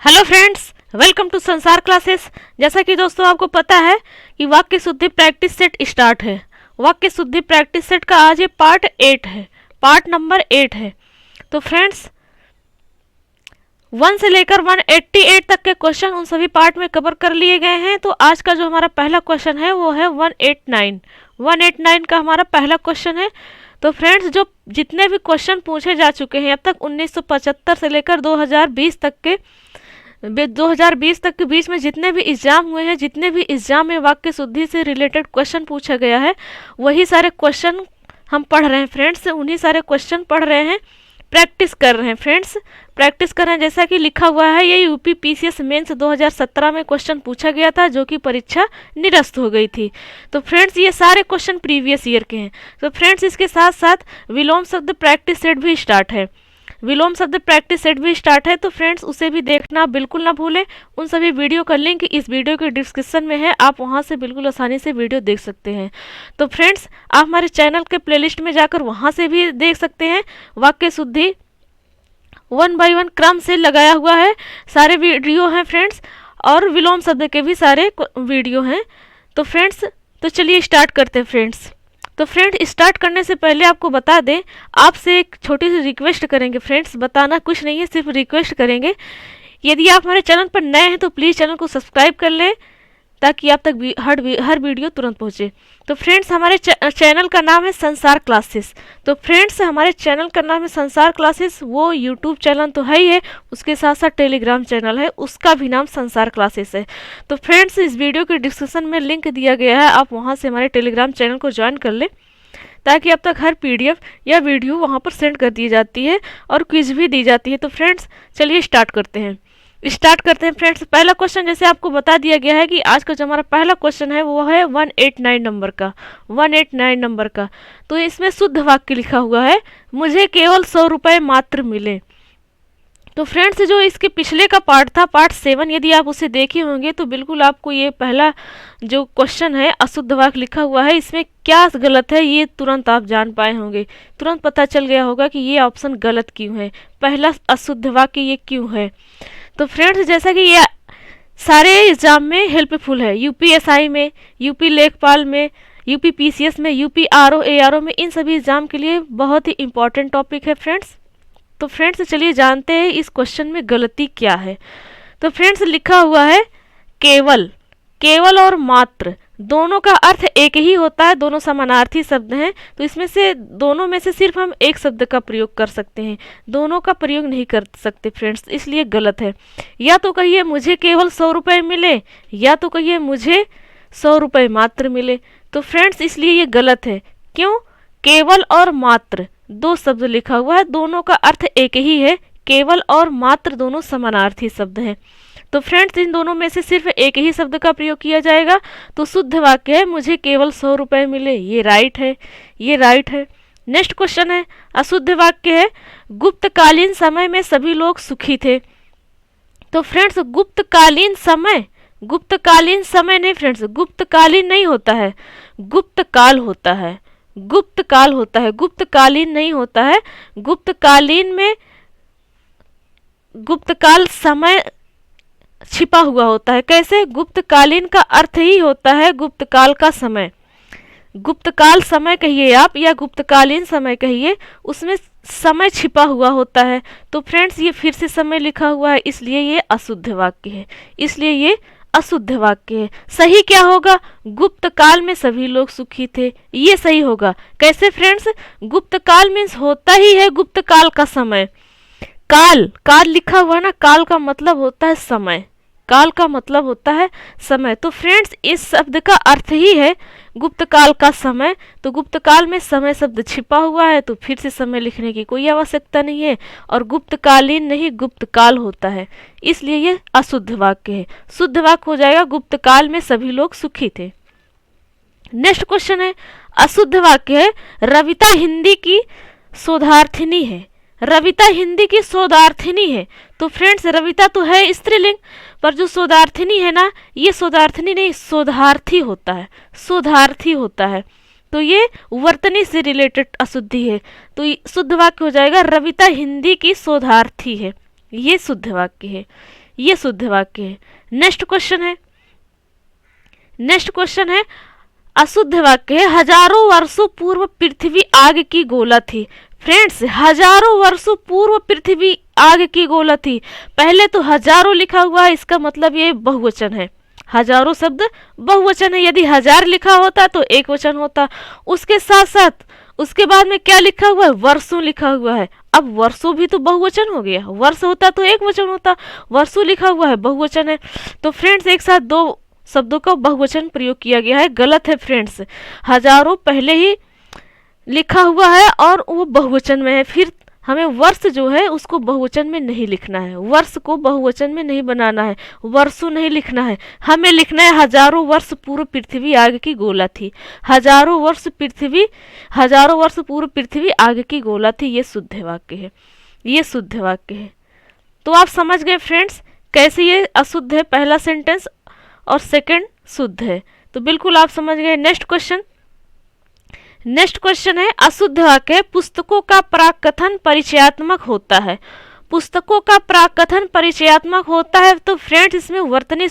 Hello friends, welcome to संसार classes. जैसा कि दोस्तों आपको पता है कि वाक्य शुद्धि प्रैक्टिस सेट स्टार्ट है। वाक्य शुद्धि प्रैक्टिस सेट का आज ये पार्ट 8 है, पार्ट नंबर 8 है। तो फ्रेंड्स 1 से लेकर 188 तक के क्वेश्चन उन सभी पार्ट में कवर कर लिए गए हैं। तो आज का जो हमारा पहला क्वेश्चन है वो है 189 का हमारा पहला क्वेश्चन है। तो फ्रेंड्स जो जितने भी क्वेश्चन पूछे जा चुके हैं अब तक 1975 से लेकर 2020 तक के बीच में जितने भी एग्जाम हुए हैं, जितने भी एग्जाम में वाक्य शुद्धि से रिलेटेड क्वेश्चन पूछा गया है, वही सारे क्वेश्चन हम पढ़ रहे हैं फ्रेंड्स। उन्हीं सारे क्वेश्चन पढ़ रहे हैं, प्रैक्टिस कर रहे हैं फ्रेंड्स, प्रैक्टिस कर रहे हैं। जैसा कि लिखा हुआ है ये यूपी पीसीएस मेंस 2017 में क्वेश्चन पूछा गया था, जो कि परीक्षा निरस्त हो गई थी। तो फ्रेंड्स ये सारे क्वेश्चन प्रीवियस ईयर के हैं। तो फ्रेंड्स इसके साथ साथ विलोम शब्द प्रैक्टिस सेट भी स्टार्ट है, विलोम शब्द प्रैक्टिस सेट भी स्टार्ट है। तो फ्रेंड्स उसे भी देखना बिल्कुल ना भूलें। उन सभी वीडियो का लिंक इस वीडियो के डिस्क्रिप्शन में है, आप वहां से बिल्कुल आसानी से वीडियो देख सकते हैं। तो फ्रेंड्स आप हमारे चैनल के प्लेलिस्ट में जाकर वहां से भी देख सकते हैं। वाक्य शुद्धि 1 बाय 1 क्रम से लगाया हुआ है, सारे वीडियो हैं फ्रेंड्स, और विलोम शब्द के भी सारे वीडियो हैं। तो फ्रेंड्स तो चलिए स्टार्ट करते हैं फ्रेंड्स। तो फ्रेंड स्टार्ट करने से पहले आपको बता दें, आपसे एक छोटी सी रिक्वेस्ट करेंगे फ्रेंड्स, बताना कुछ नहीं है, सिर्फ रिक्वेस्ट करेंगे। यदि आप हमारे चैनल पर नए हैं तो प्लीज़ चैनल को सब्सक्राइब कर लें, ताकि आप तक हर वीडियो तुरंत पहुंचे। तो फ्रेंड्स हमारे चैनल का नाम है संसार क्लासेस। तो फ्रेंड्स हमारे चैनल का नाम है संसार क्लासेस, वो यूट्यूब चैनल तो है ही है, उसके साथ साथ टेलीग्राम चैनल है, उसका भी नाम संसार क्लासेस है। तो फ्रेंड्स इस वीडियो के डिस्क्रिप्शन में लिंक दिया गया है, आप वहाँ से हमारे टेलीग्राम चैनल को ज्वाइन कर लें, ताकि अब तक हर पीडीएफ या वीडियो वहाँ पर सेंड कर दी जाती है और क्विज भी दी जाती है। तो फ्रेंड्स चलिए स्टार्ट करते हैं फ्रेंड्स। पहला क्वेश्चन जैसे आपको बता दिया गया है कि आज का जो हमारा पहला क्वेश्चन है वो है 189 नंबर का। तो इसमें शुद्ध वाक्य लिखा हुआ है, मुझे केवल 100 रुपये मात्र मिले। तो फ्रेंड्स जो इसके पिछले का पार्ट था, पार्ट 7, यदि आप उसे देखे होंगे तो बिल्कुल आपको ये पहला जो क्वेश्चन है अशुद्ध वाक्य लिखा हुआ है, इसमें क्या गलत है ये तुरंत आप जान पाए होंगे, तुरंत पता चल गया होगा कि ये ऑप्शन गलत क्यों है, पहला अशुद्ध वाक्य ये क्यों है। तो फ्रेंड्स जैसा कि ये सारे एग्जाम में हेल्पफुल है, यूपीएसआई में, यूपी लेखपाल में, यूपी पीसीएस में, यूपी आरओ एआरओ में, इन सभी एग्जाम के लिए बहुत ही इंपॉर्टेंट टॉपिक है फ्रेंड्स। तो फ्रेंड्स चलिए जानते हैं इस क्वेश्चन में गलती क्या है। तो फ्रेंड्स लिखा हुआ है केवल और मात्र, दोनों का अर्थ एक ही होता है, दोनों समानार्थी शब्द हैं। तो इसमें से दोनों में से सिर्फ हम एक शब्द का प्रयोग कर सकते हैं, दोनों का प्रयोग नहीं कर सकते फ्रेंड्स, इसलिए गलत है। या तो कहिए मुझे केवल 100 रुपये मिले, या तो कहिए मुझे 100 रुपये मात्र मिले। तो फ्रेंड्स इसलिए ये गलत है। क्यों? केवल और मात्र दो शब्द लिखा हुआ है, दोनों का अर्थ एक ही है, केवल और मात्र दोनों समानार्थी शब्द हैं। तो फ्रेंड्स इन दोनों में से सिर्फ एक ही शब्द का प्रयोग किया जाएगा। तो शुद्ध वाक्य है मुझे केवल 100 रुपये मिले, ये राइट है। नेक्स्ट क्वेश्चन है अशुद्ध वाक्य है, गुप्तकालीन समय में सभी लोग सुखी थे। तो फ्रेंड्स गुप्तकालीन समय नहीं फ्रेंड्स, गुप्तकालीन नहीं होता है, गुप्तकाल होता है, गुप्तकालीन नहीं होता है। गुप्तकालीन में गुप्तकाल समय छिपा हुआ होता है। कैसे? गुप्तकालीन का अर्थ ही होता है गुप्तकाल का समय, गुप्तकाल समय कहिए आप या गुप्तकालीन समय कहिए, उसमें समय छिपा हुआ होता है। तो फ्रेंड्स ये फिर से समय लिखा हुआ है, इसलिए ये अशुद्ध वाक्य है, सही क्या होगा? गुप्तकाल में सभी लोग सुखी थे, ये सही होगा। कैसे फ्रेंड्स? गुप्तकाल मीन्स होता ही है गुप्तकाल का समय, काल लिखा हुआ ना, काल का मतलब होता है समय, तो फ्रेंड्स इस शब्द का अर्थ ही है गुप्तकाल का समय। तो गुप्तकाल में समय शब्द छिपा हुआ है, तो फिर से समय लिखने की कोई आवश्यकता नहीं है, और गुप्तकालीन नहीं गुप्तकाल होता है, इसलिए ये अशुद्ध वाक्य है। शुद्ध वाक्य हो जाएगा गु में सभी लोग सुखी थे। नेक्स्ट क्वेश्चन है अशुद्ध वाक्य है, रविता हिंदी की शोधार्थिनी है। तो फ्रेंड्स रविता तो है स्त्रीलिंग, पर जो शोधार्थिनी है ना, ये शोधार्थिनी नहीं शोधार्थी होता है। तो ये वर्तनी से रिलेटेड अशुद्धि है। तो शुद्ध वाक्य हो जाएगा रविता हिंदी की शोधार्थी है, ये शुद्ध वाक्य है। ये शुद्ध वाक्य है। नेक्स्ट क्वेश्चन है अशुद्ध वाक्य है हजारों वर्षों पूर्व पृथ्वी आग की गोला थी। फ्रेंड्स, हजारों वर्षों पूर्व पृथ्वी आग की गोला थी, पहले तो हजारों लिखा हुआ है, इसका मतलब ये बहुवचन है। हजारों शब्द बहुवचन है, यदि हजार लिखा होता तो एक वचन होता। उसके साथ साथ उसके बाद में क्या लिखा हुआ है, वर्षों लिखा हुआ है। अब वर्षों भी तो बहुवचन हो गया, वर्ष होता तो एक वचन होता, वर्षों लिखा हुआ है बहुवचन है। तो फ्रेंड्स एक साथ दो शब्दों का बहुवचन प्रयोग किया गया है, गलत है फ्रेंड्स। हजारों पहले ही लिखा हुआ है और वो बहुवचन में है, फिर हमें वर्ष जो है उसको बहुवचन में नहीं लिखना है, वर्ष को बहुवचन में नहीं बनाना है, वर्षों नहीं लिखना है, हमें लिखना है हजारों वर्ष पूर्व पृथ्वी आग की गोला थी। हजारों वर्ष पूर्व पृथ्वी आग की गोला थी, ये शुद्ध वाक्य है, ये शुद्ध वाक्य है। तो आप समझ गए फ्रेंड्स कैसे ये अशुद्ध है पहला सेंटेंस और सेकंड शुद्ध है, तो बिल्कुल आप समझ गए। नेक्स्ट क्वेश्चन है अशुद्ध वाक्य पुस्तकों का प्राकथन परिचयात्मक होता है। पुस्तकों का प्राकथन परिचयात्मक होता है, तो फ्रेंड्स इसमें वर्तनी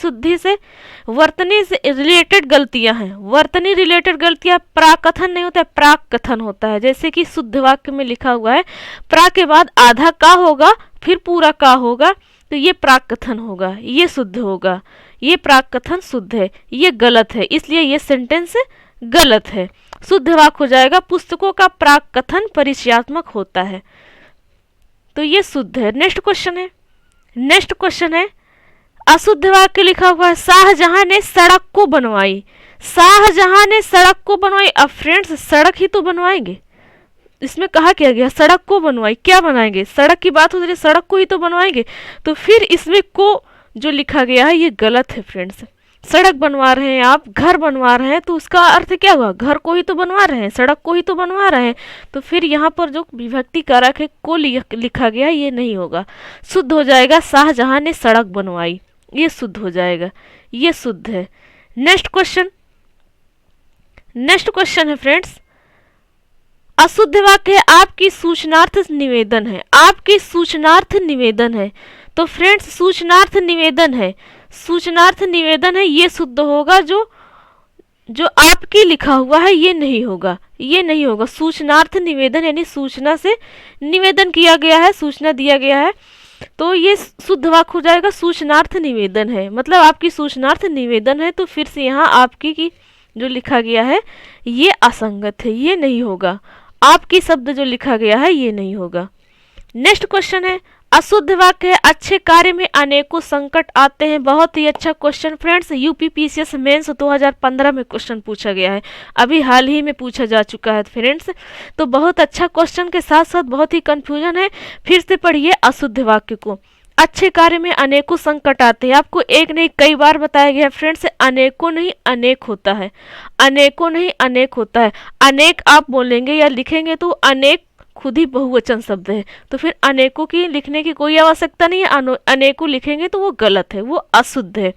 से रिलेटेड गलतियां हैं। वर्तनी रिलेटेड गलतियां, प्राकथन नहीं होता है, प्राकथन होता है। जैसे कि शुद्ध वाक्य में लिखा हुआ है प्रा के बाद आधा का होगा फिर पूरा का होगा, तो ये प्राकथन होगा, ये शुद्ध होगा। ये प्राकथन शुद्ध है, ये गलत है, इसलिए ये सेंटेंस गलत है। शुद्ध वाक्य हो जाएगा पुस्तकों का प्राकथन परिचयात्मक होता है, तो ये शुद्ध है। नेक्स्ट क्वेश्चन है अशुद्ध वाक्य लिखा हुआ है शाहजहां ने सड़क को बनवाई। शाहजहां ने सड़क को बनवाई, अब फ्रेंड्स सड़क ही तो बनवाएंगे, इसमें कहा क्या गया सड़क को बनवाई, क्या बनाएंगे, सड़क की बात हो रही है, सड़क को ही तो बनवाएंगे। तो फिर इसमें को जो लिखा गया है ये गलत है फ्रेंड्स। सड़क बनवा रहे हैं आप, घर बनवा रहे हैं, तो उसका अर्थ क्या हुआ, घर को ही तो बनवा रहे हैं, सड़क को ही तो बनवा रहे हैं। तो फिर यहाँ पर जो विभक्ति कारक है को लिखा गया ये नहीं होगा, शुद्ध हो जाएगा शाहजहां ने सड़क बनवाई, ये शुद्ध हो जाएगा, ये शुद्ध है। नेक्स्ट क्वेश्चन है फ्रेंड्स अशुद्ध वाक्य है आपकी सूचनार्थ निवेदन है। आपकी सूचनार्थ निवेदन है, तो फ्रेंड्स सूचनार्थ निवेदन है, ये शुद्ध होगा। जो आपकी लिखा हुआ है ये नहीं होगा, ये नहीं होगा। सूचनार्थ निवेदन यानी सूचना से निवेदन किया गया है, सूचना दिया गया है, तो ये शुद्ध वाक्य हो जाएगा सूचनार्थ निवेदन है, मतलब आपकी सूचनार्थ निवेदन है। तो फिर से यहाँ आपकी की जो लिखा गया है ये असंगत है, ये नहीं होगा। आपकी शब्द जो लिखा गया है ये नहीं होगा। नेक्स्ट क्वेश्चन है अशुद्ध वाक्य है अच्छे कार्य में अनेकों संकट आते हैं। बहुत ही अच्छा क्वेश्चन फ्रेंड्स, यूपीपीसीएस मेंस 2015 में क्वेश्चन पूछा गया है, अभी हाल ही में पूछा जा चुका है फ्रेंड्स। तो बहुत अच्छा क्वेश्चन के साथ साथ बहुत ही कंफ्यूजन है। फिर से पढ़िए अशुद्ध वाक्य को। अच्छे कार्य में अनेकों संकट आते हैं, आपको एक नहीं कई बार बताया गया फ्रेंड्स, अनेकों नहीं अनेक होता है, अनेकों नहीं अनेक होता है। अनेक आप बोलेंगे या लिखेंगे तो अनेक खुद ही बहुवचन शब्द है, तो फिर अनेकों की लिखने की कोई आवश्यकता नहीं है। अनेकों लिखेंगे तो वो गलत है, वो अशुद्ध है।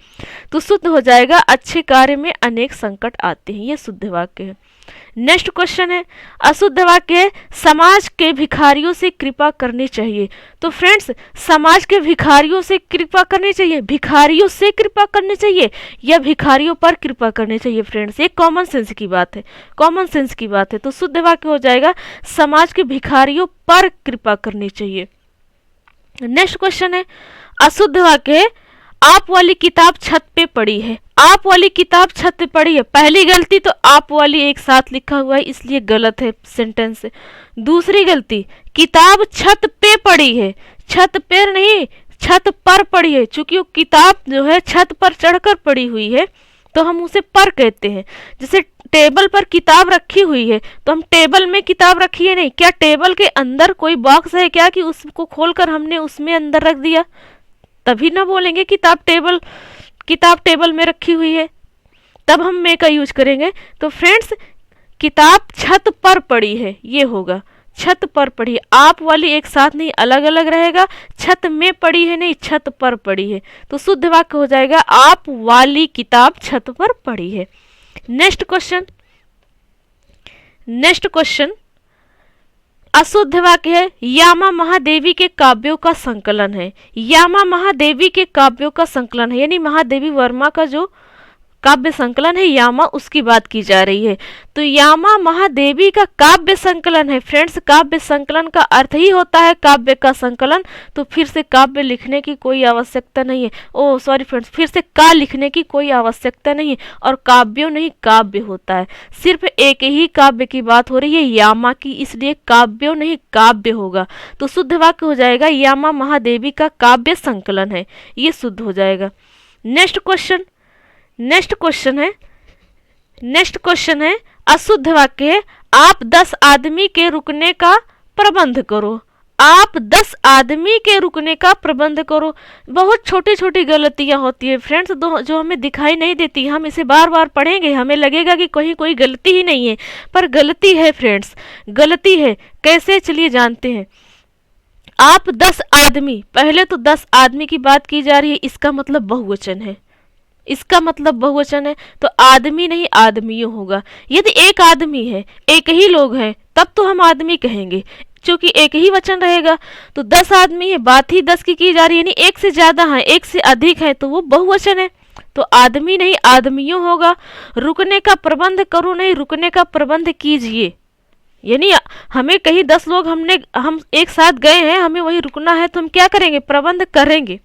तो शुद्ध हो जाएगा अच्छे कार्य में अनेक संकट आते हैं, ये शुद्ध वाक्य है। नेक्स्ट क्वेश्चन है अशुद्ध वाक्य है समाज के भिखारियों से कृपा करनी चाहिए। तो फ्रेंड्स समाज के भिखारियों से कृपा करनी चाहिए, भिखारियों से कृपा करनी चाहिए या भिखारियों पर कृपा करनी चाहिए फ्रेंड्स, ये कॉमन सेंस की बात है, कॉमन सेंस की बात है। तो शुद्ध वाक्य हो जाएगा समाज के भिखारियों पर कृपा करनी चाहिए। नेक्स्ट क्वेश्चन है अशुद्ध वाक्य है आप वाली किताब छत पे पड़ी है। आप वाली किताब छत पे पड़ी है, पहली गलती तो आप वाली एक साथ लिखा हुआ है इसलिए गलत है सेंटेंस। दूसरी गलती किताब छत पे पड़ी है, छत पे नहीं छत पर पड़ी है, चूंकि वो किताब जो है छत पर चढ़कर पड़ी हुई है तो हम उसे पर कहते हैं। जैसे टेबल पर किताब रखी हुई है तो हम टेबल में किताब रखी है नहीं, क्या टेबल के अंदर कोई बॉक्स है क्या कि उसको खोलकर हमने उसमें अंदर रख दिया, तभी ना बोलेंगे किताब टेबल में रखी हुई है, तब हम में का यूज करेंगे। तो फ्रेंड्स किताब छत पर पड़ी है ये होगा, छत पर पड़ी है, आप वाली एक साथ नहीं अलग अलग रहेगा, छत में पड़ी है नहीं छत पर पड़ी है। तो शुद्ध वाक्य हो जाएगा आप वाली किताब छत पर पड़ी है। नेक्स्ट क्वेश्चन अशुद्ध वाक्य है यामा महादेवी के काव्यों का संकलन है। यामा महादेवी के काव्यों का संकलन है, यानी महादेवी वर्मा का जो काव्य संकलन है यामा, उसकी बात की जा रही है। तो यामा महादेवी का काव्य संकलन है। फ्रेंड्स, काव्य संकलन का अर्थ ही होता है काव्य का संकलन। तो फिर से काव्य लिखने की कोई आवश्यकता नहीं है। ओह सॉरी फ्रेंड्स, फिर से का लिखने की कोई आवश्यकता नहीं है। और काव्यों नहीं काव्य होता है, सिर्फ एक ही काव्य की बात हो रही है यामा की, इसलिए काव्यों नहीं काव्य होगा। तो शुद्ध वाक्य हो जाएगा यामा महादेवी का काव्य संकलन है, ये शुद्ध हो जाएगा। नेक्स्ट क्वेश्चन है अशुद्ध वाक्य है आप 10 आदमी के रुकने का प्रबंध करो। आप 10 आदमी के रुकने का प्रबंध करो। बहुत छोटी छोटी गलतियां होती है फ्रेंड्स, जो हमें दिखाई नहीं देती। हम इसे बार बार पढ़ेंगे, हमें लगेगा कि कहीं कोई गलती ही नहीं है, पर गलती है फ्रेंड्स, गलती है। कैसे, चलिए जानते हैं। आप 10 आदमी, पहले तो 10 आदमी की बात की जा रही है, इसका मतलब बहुवचन है। इसका मतलब बहुवचन है तो आदमी नहीं आदमियों होगा। यदि एक आदमी है, एक ही लोग हैं, तब तो हम आदमी कहेंगे, क्योंकि एक ही वचन रहेगा। तो 10 आदमी है, बात ही 10 की जा रही है, यानी एक से ज्यादा है, एक से अधिक है, तो वो बहुवचन है। तो आदमी नहीं आदमियों होगा। रुकने का प्रबंध करो नहीं, रुकने का प्रबंध कीजिए। यानी हमें कहीं 10 लोग हम एक साथ गए हैं, हमें वहीं रुकना है, तो हम क्या करेंगे, प्रबंध करेंगे।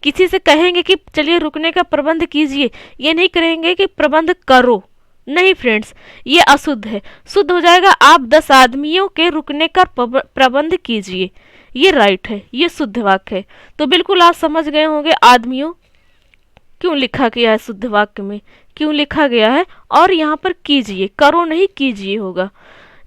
किसी से कहेंगे कि चलिए रुकने का प्रबंध कीजिए, ये नहीं करेंगे कि प्रबंध करो, नहीं फ्रेंड्स, ये अशुद्ध है। शुद्ध हो जाएगा आप 10 आदमियों के रुकने का प्रबंध कीजिए, ये राइट है, ये शुद्ध वाक्य है। तो बिल्कुल आप समझ गए होंगे आदमियों क्यों लिखा गया है, शुद्ध वाक्य में क्यों लिखा गया है, और यहाँ पर कीजिए, करो नहीं कीजिए होगा।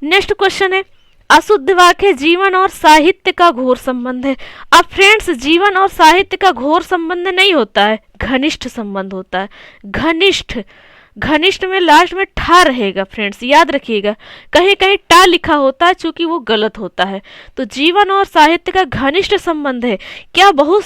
नेक्स्ट क्वेश्चन है अशुद्ध वाक्य जीवन और साहित्य का घोर संबंध है। अब फ्रेंड्स, जीवन और साहित्य का घोर संबंध नहीं होता है, घनिष्ठ संबंध होता है। घनिष्ठ में लास्ट में ठा रहेगा फ्रेंड्स, याद रखिएगा। कहीं कहीं टा लिखा होता है, चूंकि वो गलत होता है। तो जीवन और साहित्य का घनिष्ठ संबंध है। क्या बहुत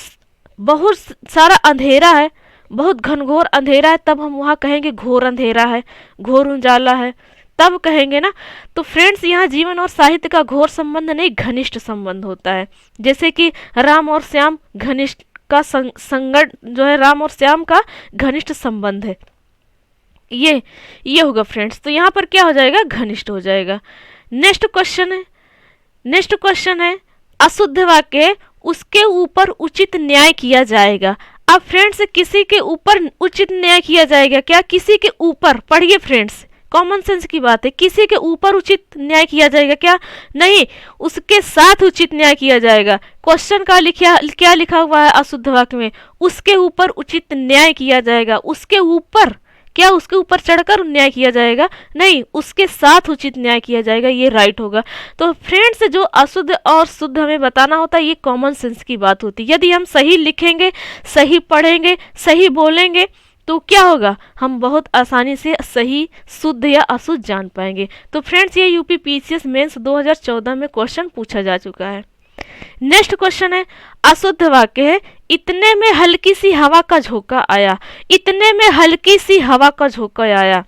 सारा अंधेरा है, बहुत घनघोर अंधेरा है, तब हम वहाँ कहेंगे घोर अंधेरा है, घोर उजाला है, तब कहेंगे ना। तो फ्रेंड्स, यहाँ जीवन और साहित्य का घोर संबंध नहीं, घनिष्ठ संबंध होता है। जैसे कि राम और श्याम, घनिष्ठ का संगत जो है, राम और श्याम का घनिष्ठ संबंध है, ये होगा फ्रेंड्स। तो यहाँ पर क्या हो जाएगा, घनिष्ठ हो जाएगा। नेक्स्ट क्वेश्चन है अशुद्ध वाक्य उसके ऊपर उचित न्याय किया जाएगा। अब फ्रेंड्स, किसी के ऊपर उचित न्याय किया जाएगा, क्या किसी के ऊपर, पढ़िए फ्रेंड्स, कॉमन सेंस की बात है, किसी के ऊपर उचित न्याय किया जाएगा, क्या नहीं, उसके साथ उचित न्याय किया जाएगा। क्वेश्चन का क्या लिखा हुआ है अशुद्ध वाक्य में, उसके ऊपर उचित न्याय किया जाएगा। उसके ऊपर, क्या उसके ऊपर चढ़कर न्याय किया जाएगा, नहीं, उसके साथ उचित न्याय किया जाएगा, ये राइट होगा। तो फ्रेंड्स, जो अशुद्ध और शुद्ध हमें बताना होता है, ये कॉमन सेंस की बात होती है। यदि हम सही लिखेंगे, सही पढ़ेंगे, सही बोलेंगे, तो क्या होगा, हम बहुत आसानी से सही, शुद्ध या अशुद्ध जान पाएंगे। तो फ्रेंड्स, ये यूपी पीसीएस मेंस 2014 में क्वेश्चन पूछा जा चुका है। नेक्स्ट क्वेश्चन है अशुद्ध वाक्य है इतने में हल्की सी हवा का झोंका आया। इतने में हल्की सी हवा का झोंका आया,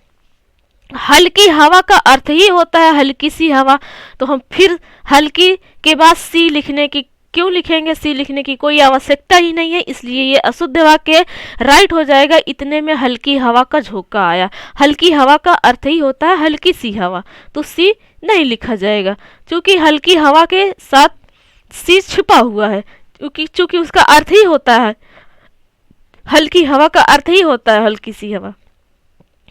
हल्की हवा का अर्थ ही होता है हल्की सी हवा। तो हम फिर हल्की के बाद सी लिखने की क्यों लिखेंगे, सी लिखने की कोई आवश्यकता ही नहीं है, इसलिए ये अशुद्ध वाक्य राइट हो जाएगा। इतने में हल्की हवा का झोंका आया, हल्की हवा का अर्थ ही होता है हल्की सी हवा, तो सी नहीं लिखा जाएगा, क्योंकि हल्की हवा के साथ सी छिपा हुआ है, क्योंकि उसका अर्थ ही होता है, हल्की हवा का अर्थ ही होता है हल्की सी हवा।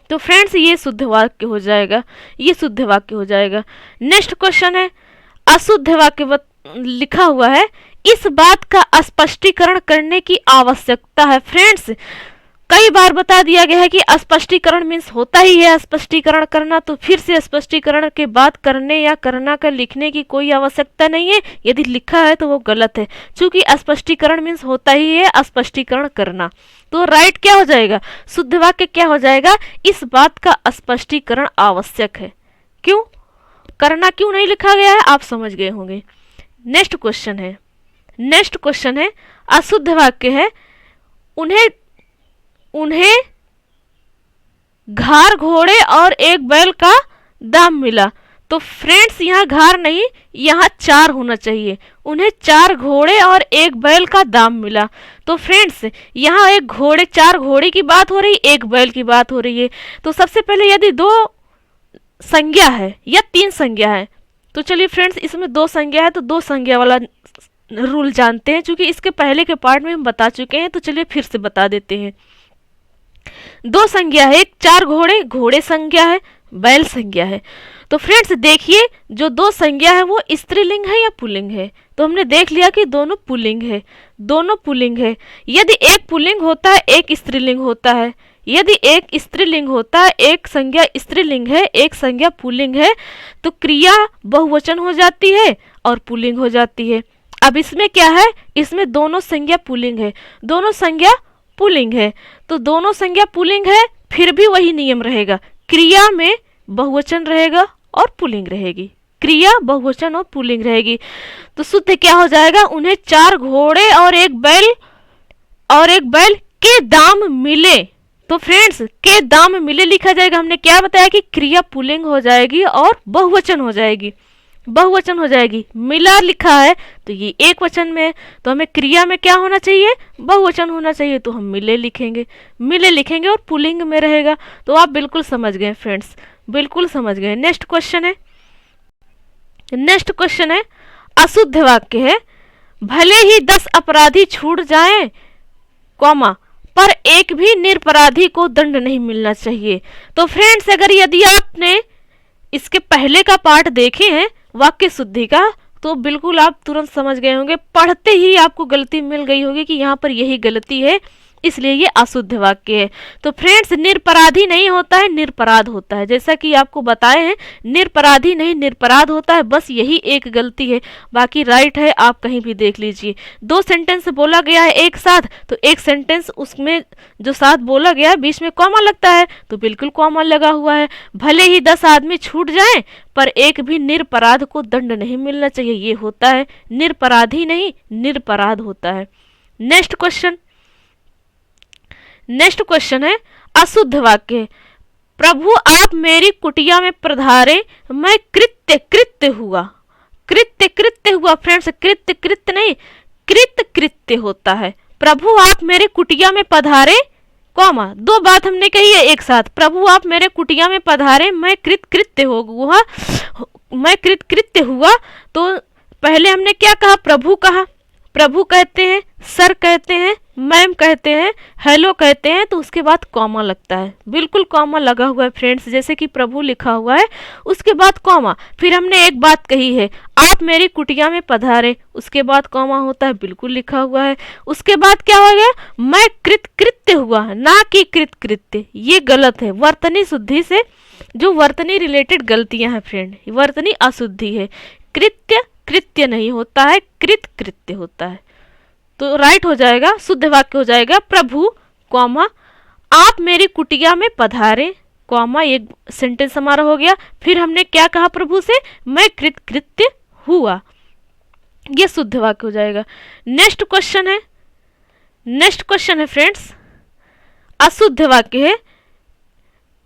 तो फ्रेंड्स, ये शुद्ध वाक्य हो जाएगा, ये शुद्ध वाक्य हो जाएगा। नेक्स्ट क्वेश्चन है अशुद्ध वाक्य लिखा हुआ है इस बात का स्पष्टीकरण करने की आवश्यकता है। फ्रेंड्स, कई बार बता दिया गया है कि स्पष्टीकरण मीन्स होता ही है स्पष्टीकरण करना, तो फिर से स्पष्टीकरण के बाद करने या करना का लिखने की कोई आवश्यकता नहीं है। यदि लिखा है तो वो गलत है, क्योंकि स्पष्टीकरण मीन्स होता ही है स्पष्टीकरण करना। तो राइट क्या हो जाएगा, शुद्ध वाक्य क्या हो जाएगा, इस बात का स्पष्टीकरण आवश्यक है। क्यों करना क्यों नहीं लिखा गया है, आप समझ गए होंगे। नेक्स्ट क्वेश्चन है अशुद्ध वाक्य है उन्हें घार घोड़े और एक बैल का दाम मिला। तो फ्रेंड्स यहाँ घार नहीं, यहाँ 4 होना चाहिए। उन्हें 4 घोड़े और 1 बैल का दाम मिला। तो फ्रेंड्स यहाँ 4 घोड़े की बात हो रही, 1 बैल की बात हो रही है। तो सबसे पहले यदि 2 संज्ञा है या 3 संज्ञा है, तो चलिए फ्रेंड्स इसमें 2 संज्ञा है तो 2 संज्ञा वाला रूल जानते हैं, क्योंकि इसके पहले के पार्ट में हम बता चुके हैं। तो चलिए फिर से बता देते हैं। 2 संज्ञा है, 4 घोड़े, घोड़े संज्ञा है, बैल संज्ञा है। तो फ्रेंड्स देखिए जो 2 संज्ञा है वो स्त्रीलिंग है या पुल्लिंग है। तो हमने देख लिया कि दोनों पुल्लिंग है, दोनों पुल्लिंग है। यदि एक पुल्लिंग होता है, एक स्त्रीलिंग होता है, यदि एक स्त्रीलिंग होता है, एक संज्ञा स्त्रीलिंग है, एक संज्ञा पुल्लिंग है, तो क्रिया बहुवचन हो जाती है और पुल्लिंग हो जाती है। अब इसमें क्या है, इसमें दोनों संज्ञा पुल्लिंग है, दोनों संज्ञा पुल्लिंग है। तो दोनों संज्ञा पुल्लिंग है, फिर भी वही नियम रहेगा, क्रिया में बहुवचन रहेगा और पुल्लिंग रहेगी, क्रिया बहुवचन और पुल्लिंग रहेगी। तो शुद्ध क्या हो जाएगा, उन्हें 4 घोड़े और 1 बैल के दाम मिले। तो फ्रेंड्स के दाम मिले लिखा जाएगा। हमने क्या बताया कि क्रिया पुल्लिंग हो जाएगी और बहुवचन हो जाएगी, बहुवचन हो जाएगी। मिला लिखा है तो ये एक वचन में है, तो हमें क्रिया में क्या होना चाहिए, बहुवचन होना चाहिए। तो हम मिले लिखेंगे, मिले लिखेंगे और पुल्लिंग में रहेगा। तो आप बिल्कुल समझ गए फ्रेंड्स, बिल्कुल समझ गए। नेक्स्ट क्वेश्चन है, नेक्स्ट क्वेश्चन है अशुद्ध वाक्य है, भले ही 10 अपराधी छूट जाएं, कॉमा पर एक भी निरपराधी को दंड नहीं मिलना चाहिए। तो फ्रेंड्स अगर यदि आपने इसके पहले का पार्ट देखे हैं वाक्य शुद्धि का, तो बिल्कुल आप तुरंत समझ गए होंगे, पढ़ते ही आपको गलती मिल गई होगी कि यहाँ पर यही गलती है, इसलिए ये अशुद्ध वाक्य है। तो फ्रेंड्स निरपराधी नहीं होता है, निरपराध होता है। जैसा कि आपको बताए हैं, निरपराधी नहीं निरपराध होता है, बस यही एक गलती है, बाकी राइट है। आप कहीं भी देख लीजिए, 2 सेंटेंस बोला गया है एक साथ, तो एक सेंटेंस उसमें जो साथ बोला गया है बीच में कॉमा लगता है, तो बिल्कुल कॉमा लगा हुआ है। भले ही 10 आदमी छूट जाएं पर एक भी निरपराध को दंड नहीं मिलना चाहिए, ये होता है निरपराधी नहीं निरपराध होता है। नेक्स्ट क्वेश्चन, नेक्स्ट क्वेश्चन है अशुद्ध वाक्य, प्रभु आप मेरी कुटिया में पधारे, मैं कृत्य कृत्य हुआ, कृत्य कृत्य हुआ। फ्रेंड्स कृत्य कृत्य नहीं कृत्य कृत्य होता है। प्रभु आप मेरे कुटिया में पधारे, कॉमा 2 बात हमने कही है एक साथ, प्रभु आप मेरे कुटिया में पधारे, मैं कृत्य कृत्य हुआ, मैं कृत्य कृत्य हुआ। तो पहले हमने क्या कहा, प्रभु कहा, प्रभु कहते हैं, सर कहते हैं, मैम कहते हैं, हेलो कहते हैं, तो उसके बाद कॉमा लगता है, बिल्कुल कॉमा लगा हुआ है फ्रेंड्स। जैसे कि प्रभु लिखा हुआ है, उसके बाद कॉमा। फिर हमने एक बात कही है, आप मेरी कुटिया में पधारे, उसके बाद कॉमा होता है, बिल्कुल लिखा हुआ है। उसके बाद क्या हो गया, मैं कृत कृत्य हुआ, ना कि कृत कृत्य, ये गलत है। वर्तनी शुद्धि से जो वर्तनी रिलेटेड गलतियां हैं फ्रेंड, वर्तनी अशुद्धि है। कृत्य कृत्य नहीं होता है, कृत कृत्य होता है। तो राइट हो जाएगा, शुद्ध वाक्य हो जाएगा, प्रभु कॉमा आप मेरी कुटिया में पधारे, कॉमा एक सेंटेंस हमारा हो गया। फिर हमने क्या कहा प्रभु से, मैं कृत कृत्य हुआ, ये शुद्ध वाक्य हो जाएगा। नेक्स्ट क्वेश्चन है, नेक्स्ट क्वेश्चन है फ्रेंड्स अशुद्ध वाक्य है,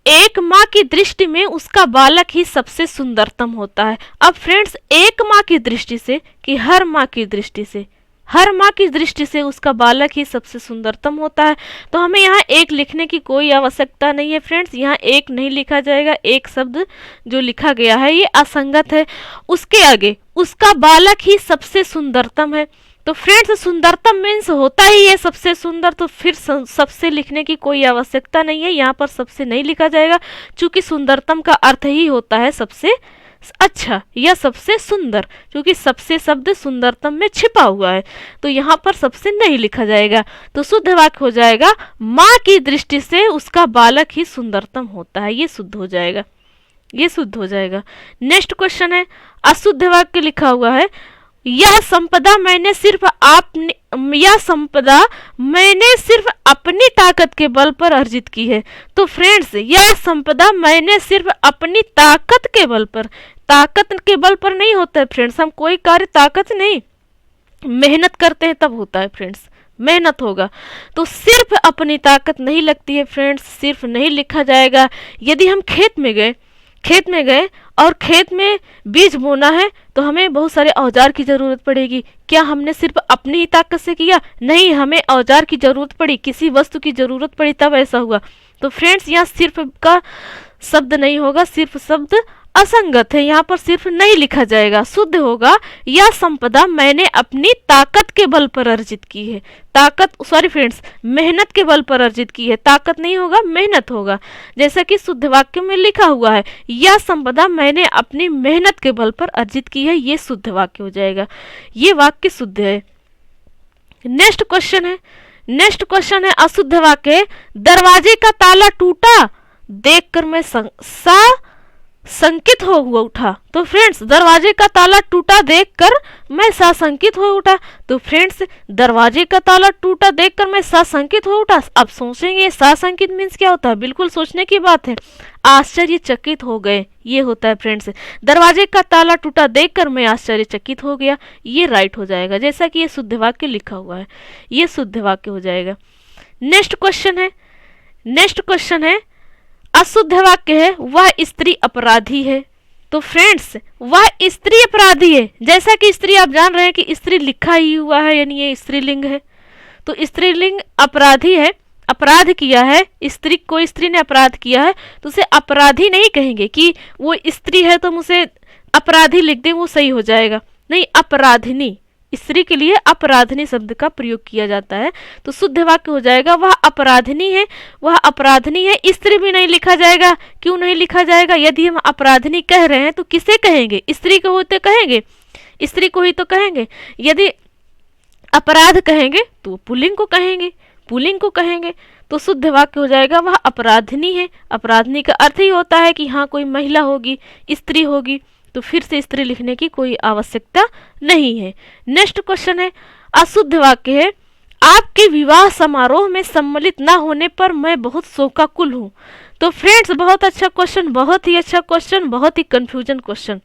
एक माँ की दृष्टि में उसका बालक ही सबसे सुंदरतम होता है। अब फ्रेंड्स एक माँ की दृष्टि से कि हर माँ की दृष्टि से, हर माँ की दृष्टि से उसका बालक ही सबसे सुंदरतम होता है। तो हमें यहाँ एक लिखने की कोई आवश्यकता नहीं है फ्रेंड्स, यहाँ एक नहीं लिखा जाएगा, एक शब्द जो लिखा गया है ये असंगत है। उसके आगे उसका बालक ही सबसे सुंदरतम है, तो फ्रेंड्स सुंदरतम मीन्स होता ही है सबसे सुंदर, तो फिर सबसे लिखने की कोई आवश्यकता नहीं है, यहाँ पर सबसे नहीं लिखा जाएगा, क्योंकि सुंदरतम का अर्थ ही होता है सबसे अच्छा या सबसे सुंदर, क्योंकि सबसे शब्द सुंदरतम में छिपा हुआ है, तो यहाँ पर सबसे नहीं लिखा जाएगा। तो शुद्ध वाक्य हो जाएगा, माँ की दृष्टि से उसका बालक ही सुंदरतम होता है, ये शुद्ध हो जाएगा, ये शुद्ध हो जाएगा। नेक्स्ट क्वेश्चन है अशुद्ध वाक्य लिखा हुआ है, यह संपदा मैंने सिर्फ अपनी ताकत के बल पर अर्जित की है। तो फ्रेंड्स यह संपदा मैंने सिर्फ अपनी ताकत के बल पर, ताकत के बल पर नहीं होता है फ्रेंड्स, हम कोई कार्य ताकत नहीं मेहनत करते हैं तब होता है फ्रेंड्स, मेहनत होगा। तो सिर्फ अपनी ताकत नहीं लगती है फ्रेंड्स, सिर्फ नहीं लिखा जाएगा। यदि हम खेत में गए और खेत में बीज बोना है तो हमें बहुत सारे औजार की ज़रूरत पड़ेगी। क्या हमने सिर्फ अपनी ही ताकत से किया? नहीं, हमें औजार की ज़रूरत पड़ी, किसी वस्तु की ज़रूरत पड़ी, तब ऐसा हुआ। तो फ्रेंड्स यहाँ सिर्फ का शब्द नहीं होगा, सिर्फ शब्द असंगत है, यहाँ पर सिर्फ नहीं लिखा जाएगा, शुद्ध होगा। यह संपदा मैंने अपनी ताकत के बल पर अर्जित की है। ताकत, सॉरी फ्रेंड्स, मेहनत के बल पर अर्जित की है, ताकत नहीं होगा, मेहनत होगा। जैसा कि शुद्ध वाक्य में लिखा हुआ है, यह संपदा मैंने अपनी मेहनत के बल पर अर्जित की है, ये शुद्ध वाक्य हो जाएगा। ये वाक्य शुद्ध है। नेक्स्ट क्वेश्चन है अशुद्ध वाक्य। दरवाजे का ताला टूटा देखकर मैं संकित हो उठा। तो फ्रेंड्स, दरवाजे का ताला टूटा देखकर मैं साशंकित हो उठा। तो फ्रेंड्स, दरवाजे का ताला टूटा देखकर मैं साशंकित हो उठा। अब सोचेंगे साशंकित मीन्स क्या होता है? बिल्कुल सोचने की बात है। आश्चर्यचकित हो गए, ये होता है फ्रेंड्स। दरवाजे का ताला टूटा देखकर मैं आश्चर्यचकित हो गया, ये राइट हो जाएगा। जैसा कि ये शुद्ध वाक्य लिखा हुआ है, ये शुद्ध वाक्य हो जाएगा। नेक्स्ट क्वेश्चन है अशुद्ध वाक्य है वह स्त्री अपराधी है। तो फ्रेंड्स, वह स्त्री अपराधी है। जैसा कि स्त्री आप जान रहे हैं कि स्त्री लिखा ही हुआ है, यानी ये स्त्रीलिंग है। तो स्त्रीलिंग अपराधी है, अपराध किया है। कोई स्त्री ने अपराध किया है तो उसे अपराधी नहीं कहेंगे कि वो स्त्री है तो हम उसे अपराधी लिख दें, वो सही हो जाएगा। नहीं, अपराधिनी, स्त्री के लिए अपराधिनी शब्द का प्रयोग किया जाता है। तो शुद्ध वाक्य हो जाएगा वह अपराधिनी है, वह अपराधिनी है। स्त्री भी नहीं लिखा जाएगा। क्यों नहीं लिखा जाएगा? यदि हम अपराधिनी कह रहे हैं तो किसे कहेंगे? स्त्री को होते कहेंगे, स्त्री को ही तो कहेंगे। यदि अपराध कहेंगे तो पुल्लिंग को कहेंगे। तो शुद्ध वाक्य हो जाएगा वह अपराधिनी है। अपराधिनी का अर्थ ही होता है कि हाँ, कोई महिला होगी, स्त्री होगी। तो फिर से स्त्री लिखने की कोई आवश्यकता नहीं है। नेक्स्ट क्वेश्चन है अशुद्ध वाक्य है आपके विवाह समारोह में सम्मिलित न होने पर मैं बहुत शोकाकुल हूँ। तो फ्रेंड्स, बहुत अच्छा क्वेश्चन, बहुत ही अच्छा क्वेश्चन, बहुत ही कंफ्यूजन क्वेश्चन।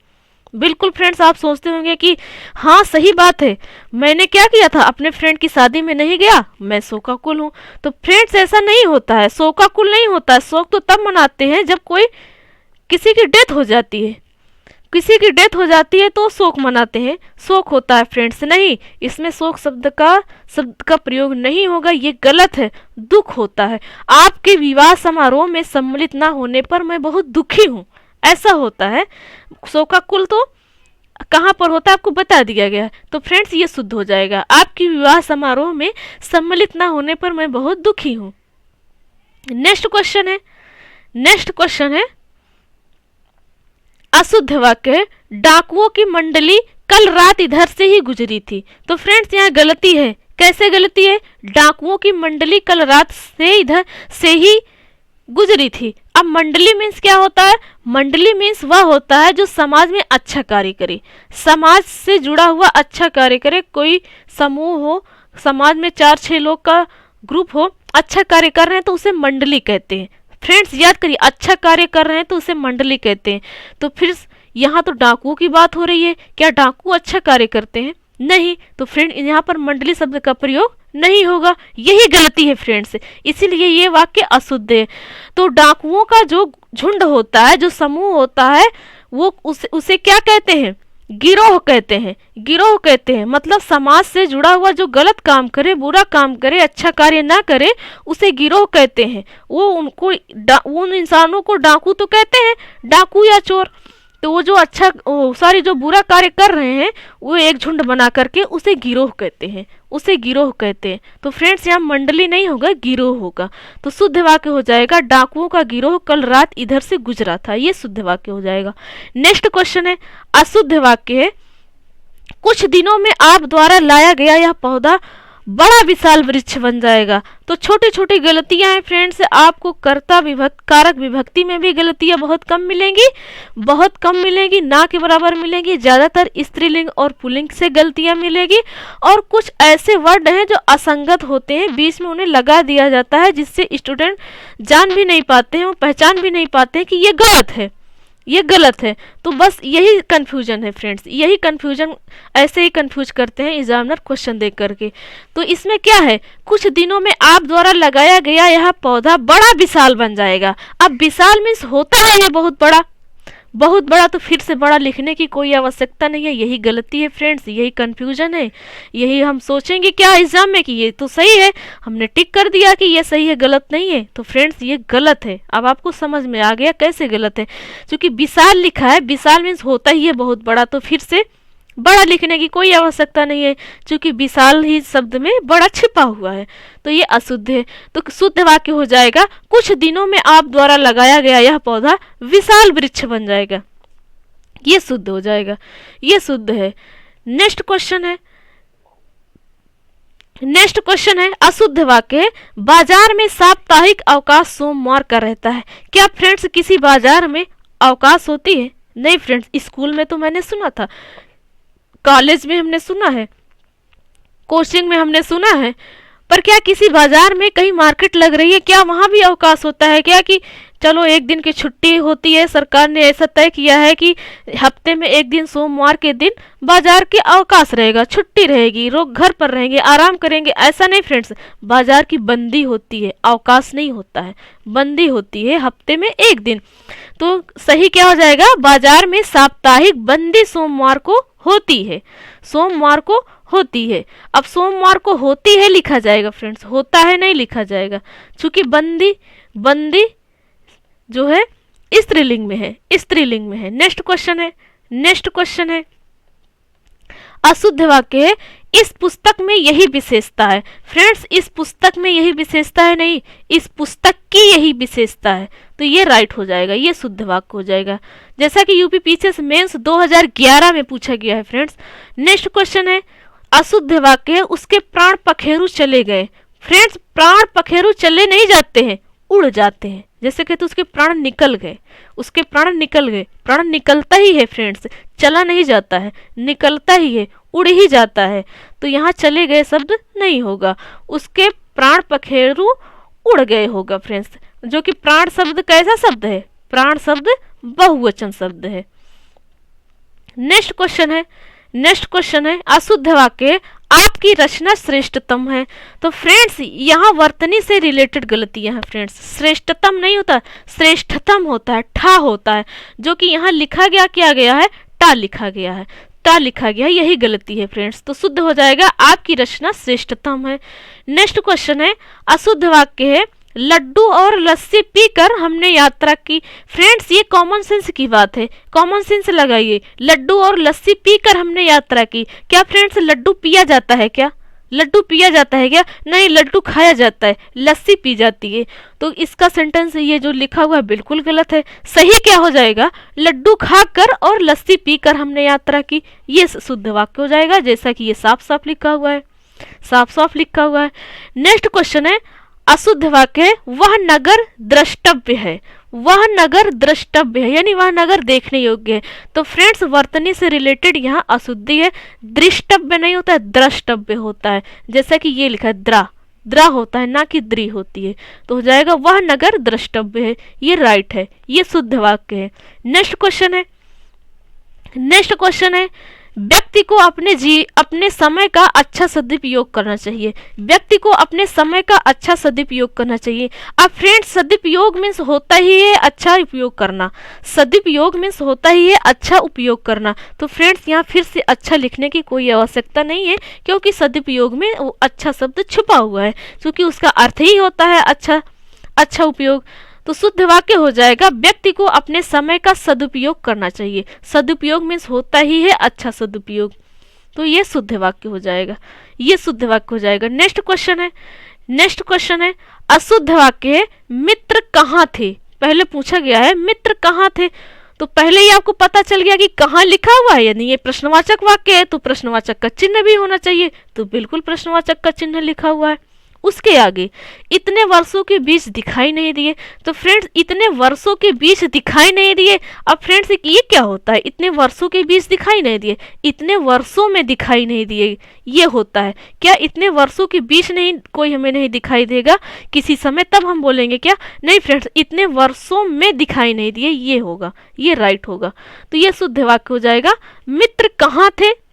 बिल्कुल फ्रेंड्स, आप सोचते होंगे कि हाँ सही बात है, मैंने क्या किया था, अपने फ्रेंड की शादी में नहीं गया, मैं शोकाकुल हूँ। तो फ्रेंड्स, ऐसा नहीं होता है, शोकाकुल नहीं होता है। शोक तो तब मनाते हैं जब किसी की डेथ हो जाती है, किसी की डेथ हो जाती है तो शोक मनाते हैं, शोक होता है फ्रेंड्स। नहीं, इसमें शोक शब्द का प्रयोग नहीं होगा, ये गलत है, दुख होता है। आपके विवाह समारोह में सम्मिलित ना होने पर मैं बहुत दुखी हूँ, ऐसा होता है। शोकाकुल तो कहाँ पर होता है आपको बता दिया गया है। तो फ्रेंड्स, ये शुद्ध हो जाएगा आपके विवाह समारोह में सम्मिलित ना होने पर मैं बहुत दुखी हूँ। नेक्स्ट क्वेश्चन है अशुद्ध वाक्य है डाकुओं की मंडली कल रात इधर से ही गुजरी थी। तो फ्रेंड्स, यहाँ गलती है। कैसे गलती है? डाकुओं की मंडली कल रात से इधर से ही गुजरी थी। अब मंडली मीन्स क्या होता है? मंडली मीन्स वह होता है जो समाज में अच्छा कार्य करे, समाज से जुड़ा हुआ अच्छा कार्य करे। कोई समूह हो, समाज में 4-6 लोग का ग्रुप हो, अच्छा कार्य कर रहे हैं तो उसे मंडली कहते हैं। फ्रेंड्स, याद करिए, अच्छा कार्य कर रहे हैं तो उसे मंडली कहते हैं। तो फिर यहाँ तो डाकुओं की बात हो रही है, क्या डाकू अच्छा कार्य करते हैं? नहीं। तो फ्रेंड, यहाँ पर मंडली शब्द का प्रयोग नहीं होगा, यही गलती है फ्रेंड्स, इसीलिए ये वाक्य अशुद्ध है। तो डाकुओं का जो झुंड होता है, जो समूह होता है, वो उसे क्या कहते हैं? गिरोह कहते हैं। मतलब समाज से जुड़ा हुआ जो गलत काम करे, बुरा काम करे, अच्छा कार्य ना करे, उसे गिरोह कहते हैं। उन इंसानों को डाकू तो कहते हैं, डाकू या चोर। तो वो जो बुरा कार्य कर रहे हैं, वो एक झुंड बना करके उसे गिरोह कहते हैं। तो फ्रेंड्स, यहाँ मंडली नहीं होगा, गिरोह होगा। तो शुद्ध वाक्य हो जाएगा डाकुओं का गिरोह कल रात इधर से गुजरा था, ये शुद्ध वाक्य हो जाएगा। नेक्स्ट क्वेश्चन है अशुद्ध वाक्य है कुछ दिनों में आप द्वारा लाया गया यह पौधा बड़ा विशाल वृक्ष बन जाएगा। तो छोटी छोटी गलतियां हैं फ्रेंड्स, आपको कर्ता कारक विभक्ति में भी गलतियां बहुत कम मिलेंगी, ना के बराबर मिलेंगी। ज्यादातर स्त्रीलिंग और पुल्लिंग से गलतियां मिलेगी। और कुछ ऐसे वर्ड हैं जो असंगत होते हैं, बीच में उन्हें लगा दिया जाता है, जिससे स्टूडेंट जान भी नहीं पाते हैं, वो पहचान भी नहीं पाते हैं कि ये गलत है। तो बस यही कंफ्यूजन है फ्रेंड्स, ऐसे ही कंफ्यूज करते हैं एग्जामिनर क्वेश्चन देख करके। तो इसमें क्या है? कुछ दिनों में आप द्वारा लगाया गया यह पौधा बड़ा विशाल बन जाएगा। अब विशाल मीन्स होता है ये बहुत बहुत बड़ा तो फिर से बड़ा लिखने की कोई आवश्यकता नहीं है। यही गलती है फ्रेंड्स, यही कंफ्यूजन है, यही हम सोचेंगे क्या एग्जाम में कि ये तो सही है, हमने टिक कर दिया कि ये सही है, गलत नहीं है। तो फ्रेंड्स ये गलत है। अब आपको समझ में आ गया कैसे गलत है। क्योंकि विशाल लिखा है, विशाल मीन्स होता ही है बहुत बड़ा, तो फिर से बड़ा लिखने की कोई आवश्यकता नहीं है, क्योंकि विशाल ही शब्द में बड़ा छिपा हुआ है। तो ये अशुद्ध है। तो शुद्ध वाक्य हो जाएगा, कुछ दिनों में आप द्वारा लगाया गया यह पौधा विशाल वृक्ष बन जाएगा। ये शुद्ध हो जाएगा, ये शुद्ध है। नेक्स्ट क्वेश्चन है अशुद्ध वाक्य, बाजार में साप्ताहिक अवकाश सोमवार का रहता है। क्या फ्रेंड्स किसी बाजार में अवकाश होती है? नहीं फ्रेंड्स, स्कूल में तो मैंने सुना था, कॉलेज में हमने सुना है, कोचिंग में हमने सुना है, पर क्या किसी बाजार में कहीं मार्केट लग रही है, क्या वहां भी अवकाश होता है क्या? कि चलो एक दिन की छुट्टी होती है, सरकार ने ऐसा तय किया है कि हफ्ते में एक दिन सोमवार के दिन बाजार के अवकाश रहेगा, छुट्टी रहेगी, लोग घर पर रहेंगे, आराम करेंगे। ऐसा नहीं फ्रेंड्स, बाजार की बंदी होती है, अवकाश नहीं होता है, बंदी होती है हफ्ते में एक दिन। तो सही क्या हो जाएगा, बाजार में साप्ताहिक बंदी सोमवार को होती है, सोमवार को होती है। अब सोमवार को होती है लिखा जाएगा फ्रेंड्स, होता है नहीं लिखा जाएगा, क्योंकि बंदी जो है स्त्रीलिंग में है, स्त्रीलिंग में है। नेक्स्ट क्वेश्चन है अशुद्ध वाक्य है, इस पुस्तक में यही विशेषता है। फ्रेंड्स इस पुस्तक में यही विशेषता है नहीं, इस पुस्तक की यही विशेषता है। तो ये राइट हो जाएगा, ये शुद्ध वाक्य हो जाएगा, जैसा कि यूपी पीसीएस मेंस 2011 में पूछा गया है फ्रेंड्स। नेक्स्ट क्वेश्चन है अशुद्ध वाक्य है, उसके प्राण पखेरु चले गए। फ्रेंड्स प्राण पखेरु चले नहीं जाते हैं, उड़ जाते हैं। जैसे कहते उसके प्राण निकल गए, उसके प्राण निकल गए, प्राण निकलता ही है फ्रेंड्स, चला नहीं जाता है, निकलता ही है, उड़ ही जाता है। तो यहाँ चले गए शब्द नहीं होगा, उसके प्राण पखेरु उड़ गए होगा फ्रेंड्स। जो कि प्राण शब्द कैसा शब्द है, प्राण शब्द बहुवचन शब्द है। नेक्स्ट क्वेश्चन है अशुद्ध वाक्य, आपकी रचना श्रेष्ठतम है। तो फ्रेंड्स यहाँ वर्तनी से रिलेटेड गलतियां हैं फ्रेंड्स, श्रेष्ठतम नहीं होता, श्रेष्ठतम होता है, ठा होता है, जो कि यहाँ लिखा गया क्या गया है, टा लिखा गया है, टा लिखा गया, यही गलती है फ्रेंड्स। तो शुद्ध हो जाएगा, आपकी रचना श्रेष्ठतम है। नेक्स्ट क्वेश्चन है अशुद्ध वाक्य है, लड्डू और लस्सी पीकर हमने यात्रा की। फ्रेंड्स ये कॉमन सेंस की बात है, कॉमन सेंस लगाइए। लड्डू और लस्सी पीकर हमने यात्रा की। क्या फ्रेंड्स लड्डू पिया जाता है क्या, लड्डू पिया जाता है क्या? नहीं, लड्डू खाया जाता है, लस्सी पी जाती है। तो इसका सेंटेंस ये जो लिखा हुआ है बिल्कुल गलत है। सही क्या हो जाएगा, लड्डू खाकर और लस्सी पीकर हमने यात्रा की, ये शुद्ध वाक्य हो जाएगा, जैसा कि ये साफ साफ लिखा हुआ है, साफ साफ लिखा हुआ है। नेक्स्ट क्वेश्चन है अशुद्ध वाक्य, वह नगर द्रष्टव्य है। वह नगर द्रष्टव्य है, यानी वह नगर देखने योग्य है। तो फ्रेंड्स वर्तनी से रिलेटेड यहाँ अशुद्धि है, दृष्टव्य नहीं होता है, द्रष्टव्य होता है, जैसा कि ये लिखा है द्रा होता है, ना कि द्री होती है। तो हो जाएगा वह नगर द्रष्टव्य है, ये राइट है, ये शुद्ध वाक्य है। नेक्स्ट क्वेश्चन है व्यक्ति को अपने समय का अच्छा सदुपयोग करना चाहिए। व्यक्ति को अपने समय का अच्छा सदुपयोग करना चाहिए। अब फ्रेंड्स सदुपयोग मीन्स होता ही है अच्छा उपयोग करना, सदुपयोग मीन्स होता ही है अच्छा उपयोग करना। तो फ्रेंड्स यहाँ फिर से अच्छा लिखने की कोई आवश्यकता नहीं है, क्योंकि सदुपयोग में वो अच्छा शब्द छुपा हुआ है, क्योंकि उसका अर्थ ही होता है अच्छा उपयोग। तो शुद्ध वाक्य हो जाएगा, व्यक्ति को अपने समय का सदुपयोग करना चाहिए। सदुपयोग मीन्स होता ही है अच्छा सदुपयोग, तो ये शुद्ध वाक्य हो जाएगा, ये शुद्ध वाक्य हो जाएगा। नेक्स्ट क्वेश्चन है अशुद्ध वाक्य है, मित्र कहाँ थे। पहले पूछा गया है मित्र कहाँ थे, तो पहले ही आपको पता चल गया कि कहाँ लिखा हुआ है, यानी ये प्रश्नवाचक वाक्य है, तो प्रश्नवाचक का चिन्ह भी होना चाहिए। तो बिल्कुल प्रश्नवाचक का चिन्ह लिखा हुआ है। उसके आगे इतने वर्षों के बीच दिखाई नहीं दिए। तो फ्रेंड्स इतने वर्षों के बीच दिखाई नहीं दिए, अब फ्रेंड्स ये क्या होता है, इतने वर्षों के बीच दिखाई नहीं दिए, इतने वर्षों में दिखाई नहीं दिए, ये होता है। क्या इतने वर्षों के बीच नहीं कोई हमें नहीं दिखाई देगा किसी समय, तब हम बोलेंगे क्या? नहीं फ्रेंड्स, इतने वर्षों में दिखाई नहीं दिए, ये होगा, ये राइट होगा। तो ये शुद्ध वाक्य हो जाएगा। मित्र कहाँ थे,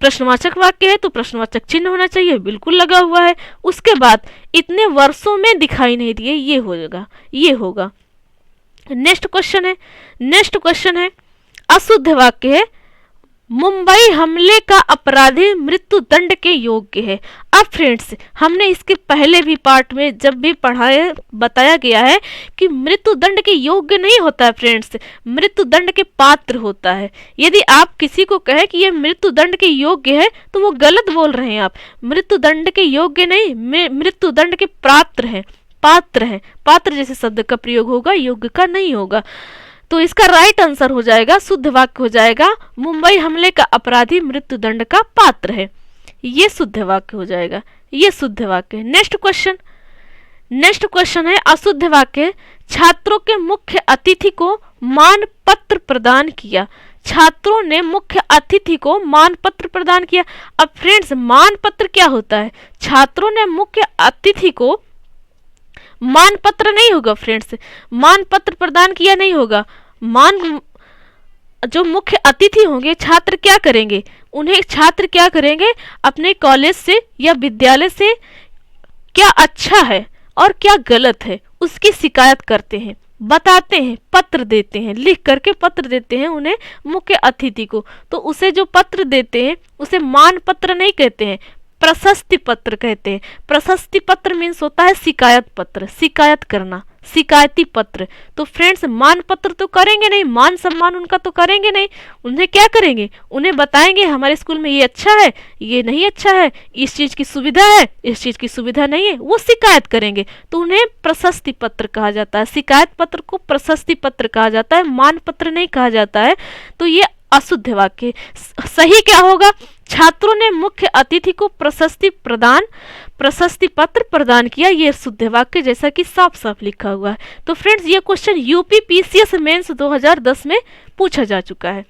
प्रश्नवाचक वाक्य है तो प्रश्नवाचक चिन्ह होना चाहिए, बिल्कुल लगा हुआ है। उसके बाद इतने वर्षों में दिखाई नहीं दिए, ये होगा, ये होगा। नेक्स्ट क्वेश्चन है अशुद्ध वाक्य है मुंबई हमले का अपराधी मृत्यु दंड के योग्य है। अब फ्रेंड्स हमने इसके पहले भी पार्ट में जब भी पढ़ाया बताया गया है कि मृत्यु दंड के योग्य नहीं होता है फ्रेंड्स, मृत्यु दंड के पात्र होता है। यदि आप किसी को कहे कि ये मृत्यु दंड के योग्य है तो वो गलत बोल रहे हैं आप। मृत्यु दंड के योग्य नहीं, मृत्यु दंड के पात्र हैं, पात्र हैं। पात्र जैसे शब्द का प्रयोग होगा, योग्य का नहीं होगा। तो इसका राइट आंसर हो जाएगा, शुद्ध वाक्य हो जाएगा मुंबई हमले का अपराधी मृत्यु दंड का पात्र है। ये शुद्ध वाक्य हो जाएगा, ये शुद्ध वाक्य। नेक्स्ट क्वेश्चन है अशुद्ध वाक्य छात्रों के मुख्य अतिथि को मान पत्र प्रदान किया। छात्रों ने मुख्य अतिथि को मान पत्र प्रदान किया। अब फ्रेंड्स मान पत्र क्या होता है? छात्रों ने मुख्य अतिथि को मान पत्र नहीं होगा फ्रेंड्स, मान पत्र प्रदान किया नहीं होगा। जो मुख्य अतिथि होंगे छात्र क्या करेंगे? उन्हें छात्र क्या करेंगे? अपने कॉलेज से या विद्यालय से क्या अच्छा है और क्या गलत है उसकी शिकायत करते हैं, बताते हैं, पत्र देते हैं, लिख करके पत्र देते हैं उन्हें मुख्य अतिथि को। तो उसे जो पत्र देते हैं उसे मान पत्र नहीं कहते हैं, प्रशस्ति पत्र कहते हैं। प्रशस्ति पत्र मीन्स होता है शिकायत पत्र, शिकायत करना, शिकायती पत्र। तो फ्रेंड्स मान पत्र तो करेंगे नहीं, मान सम्मान उनका तो करेंगे नहीं। उन्हें क्या करेंगे? उन्हें बताएंगे हमारे स्कूल में ये अच्छा है, ये नहीं अच्छा है, इस चीज की सुविधा है, इस चीज की सुविधा नहीं है, वो शिकायत करेंगे। तो उन्हें प्रशस्ति पत्र कहा जाता है। शिकायत पत्र को प्रशस्ति पत्र कहा जाता है, मान पत्र नहीं कहा जाता है। तो ये अशुद्ध वाक्य। सही क्या होगा? छात्रों ने मुख्य अतिथि को प्रशस्ति पत्र प्रदान किया। ये शुद्ध वाक्य जैसा कि साफ साफ लिखा हुआ है। तो फ्रेंड्स ये क्वेश्चन यूपी पीसीएस मेंस 2010 में पूछा जा चुका है।